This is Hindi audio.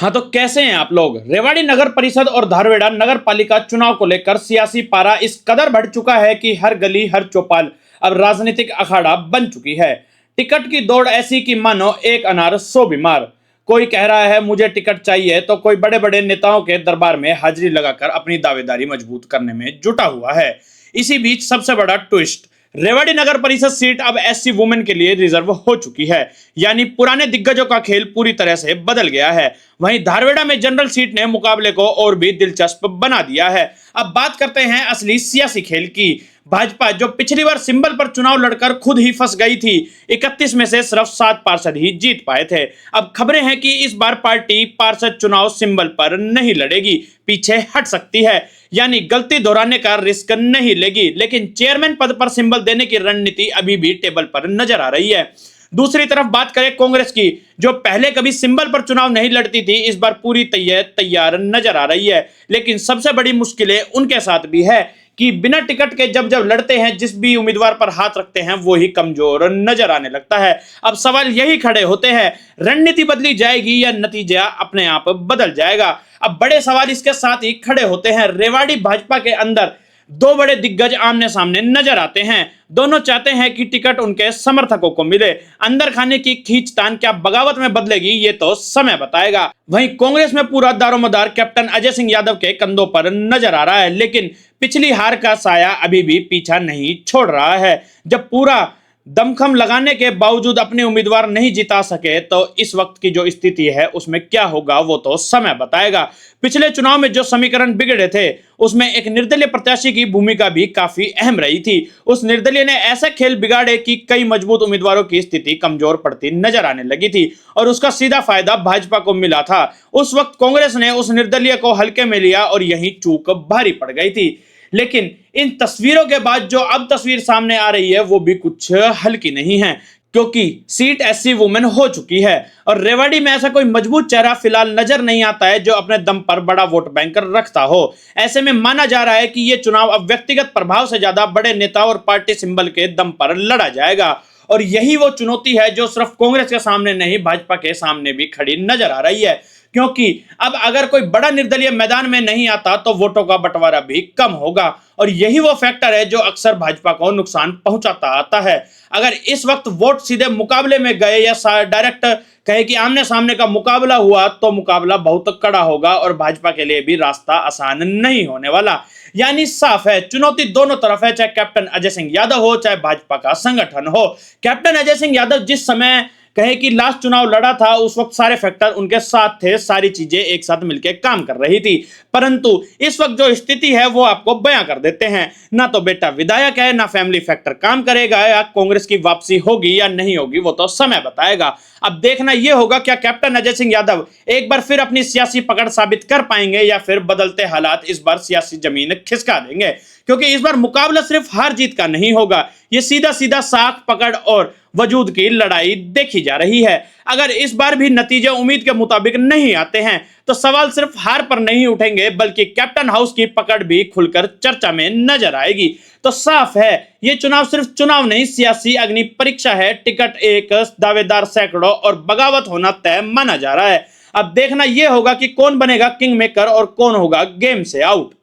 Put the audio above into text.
हाँ तो कैसे हैं आप लोग। रेवाड़ी नगर परिषद और धारवेड़ा नगर पालिका चुनाव को लेकर सियासी पारा इस कदर बढ़ चुका है कि हर गली हर चौपाल अब राजनीतिक अखाड़ा बन चुकी है। टिकट की दौड़ ऐसी कि मानो एक अनार सौ बीमार। कोई कह रहा है मुझे टिकट चाहिए तो कोई बड़े बड़े नेताओं के दरबार में हाजिरी लगाकर अपनी दावेदारी मजबूत करने में जुटा हुआ है। इसी बीच सबसे बड़ा ट्विस्ट, रेवाड़ी नगर परिषद सीट अब एससी वुमेन के लिए रिजर्व हो चुकी है। यानी पुराने दिग्गजों का खेल पूरी तरह से बदल गया है। वहीं धारवेड़ा में जनरल सीट ने मुकाबले को और भी दिलचस्प बना दिया है। अब बात करते हैं असली सियासी खेल की। भाजपा जो पिछली बार सिंबल पर चुनाव लड़कर खुद ही फंस गई थी, 31 में से सिर्फ 7 पार्षद ही जीत पाए थे। अब खबरें हैं कि इस बार पार्टी पार्षद चुनाव सिंबल पर नहीं लड़ेगी, पीछे हट सकती है। यानी गलती दोहराने का रिस्क नहीं लेगी। लेकिन चेयरमैन पद पर सिंबल देने की रणनीति अभी भी टेबल पर नजर आ रही है। दूसरी तरफ बात करें कांग्रेस की, जो पहले कभी सिंबल पर चुनाव नहीं लड़ती थी, इस बार पूरी तैयार नजर आ रही है। लेकिन सबसे बड़ी मुश्किलें उनके साथ भी है कि बिना टिकट के जब लड़ते हैं, जिस भी उम्मीदवार पर हाथ रखते हैं वो ही कमजोर नजर आने लगता है। अब सवाल यही खड़े होते हैं, रणनीति बदली जाएगी या नतीजा अपने आप बदल जाएगा। अब बड़े सवाल इसके साथ ही खड़े होते हैं। रेवाड़ी भाजपा के अंदर दो बड़े दिग्गज आमने सामने नजर आते हैं। दोनों चाहते हैं कि टिकट उनके समर्थकों को मिले। अंदर खाने की खींचतान क्या बगावत में बदलेगी, ये तो समय बताएगा। वहीं कांग्रेस में पूरा दारोमदार कैप्टन अजय सिंह यादव के कंधों पर नजर आ रहा है। लेकिन पिछली हार का साया अभी भी पीछा नहीं छोड़ रहा है। जब पूरा दमखम लगाने के बावजूद अपने उम्मीदवार नहीं जिता सके, तो इस वक्त की जो स्थिति है उसमें क्या होगा वो तो समय बताएगा। पिछले चुनाव में जो समीकरण बिगड़े थे उसमें एक निर्दलीय प्रत्याशी की भूमिका भी काफी अहम रही थी। उस निर्दलीय ने ऐसे खेल बिगाड़े कि कई मजबूत उम्मीदवारों की स्थिति कमजोर पड़ती नजर आने लगी थी और उसका सीधा फायदा भाजपा को मिला था। उस वक्त कांग्रेस ने उस निर्दलीय को हल्के में लिया और यही चूक भारी पड़ गई थी। लेकिन इन तस्वीरों के बाद जो अब तस्वीर सामने आ रही है वो भी कुछ हल्की नहीं है, क्योंकि सीट एससी वुमेन हो चुकी है और रेवाड़ी में ऐसा कोई मजबूत चेहरा फिलहाल नजर नहीं आता है जो अपने दम पर बड़ा वोट बैंक रखता हो। ऐसे में माना जा रहा है कि ये चुनाव अब व्यक्तिगत प्रभाव से ज्यादा बड़े नेता और पार्टी सिंबल के दम पर लड़ा जाएगा। और यही वो चुनौती है जो सिर्फ कांग्रेस के सामने नहीं, भाजपा के सामने भी खड़ी नजर आ रही है। क्योंकि अब अगर कोई बड़ा निर्दलीय मैदान में नहीं आता तो वोटों का बंटवारा भी कम होगा और यही वो फैक्टर है जो अक्सर भाजपा को नुकसान पहुंचाता आता है। अगर इस वक्त वोट सीधे मुकाबले में गए या डायरेक्ट कहे कि आमने सामने का मुकाबला हुआ तो मुकाबला बहुत कड़ा होगा और भाजपा के लिए भी रास्ता आसान नहीं होने वाला। यानी साफ है, चुनौती दोनों तरफ है, चाहे कैप्टन अजय सिंह यादव हो चाहे भाजपा का संगठन हो। कैप्टन अजय सिंह यादव जिस समय कहे कि लास्ट चुनाव लड़ा था उस वक्त सारे फैक्टर उनके साथ थे, सारी चीजें एक साथ मिलकर काम कर रही थी। परंतु इस वक्त जो स्थिति है वो आपको बयां कर देते हैं। ना तो बेटा विधायक है, ना फैमिली फैक्टर काम करेगा, या कांग्रेस की वापसी होगी या नहीं होगी वो तो समय बताएगा। अब देखना यह होगा क्या कैप्टन अजय सिंह यादव एक बार फिर अपनी सियासी पकड़ साबित कर पाएंगे या फिर बदलते हालात इस बार सियासी जमीन खिसका देंगे। क्योंकि इस बार मुकाबला सिर्फ हार जीत का नहीं होगा, ये सीधा सीधा साख पकड़ और वजूद की लड़ाई देखी जा रही है। अगर इस बार भी नतीजे उम्मीद के मुताबिक नहीं आते हैं तो सवाल सिर्फ हार पर नहीं उठेंगे बल्कि कैप्टन हाउस की पकड़ भी खुलकर चर्चा में नजर आएगी। तो साफ है, ये चुनाव सिर्फ चुनाव नहीं, सियासी अग्नि परीक्षा है। टिकट एक, दावेदार सैकड़ों और बगावत होना तय माना जा रहा है। अब देखना यह होगा कि कौन बनेगा किंग मेकर और कौन होगा गेम से आउट।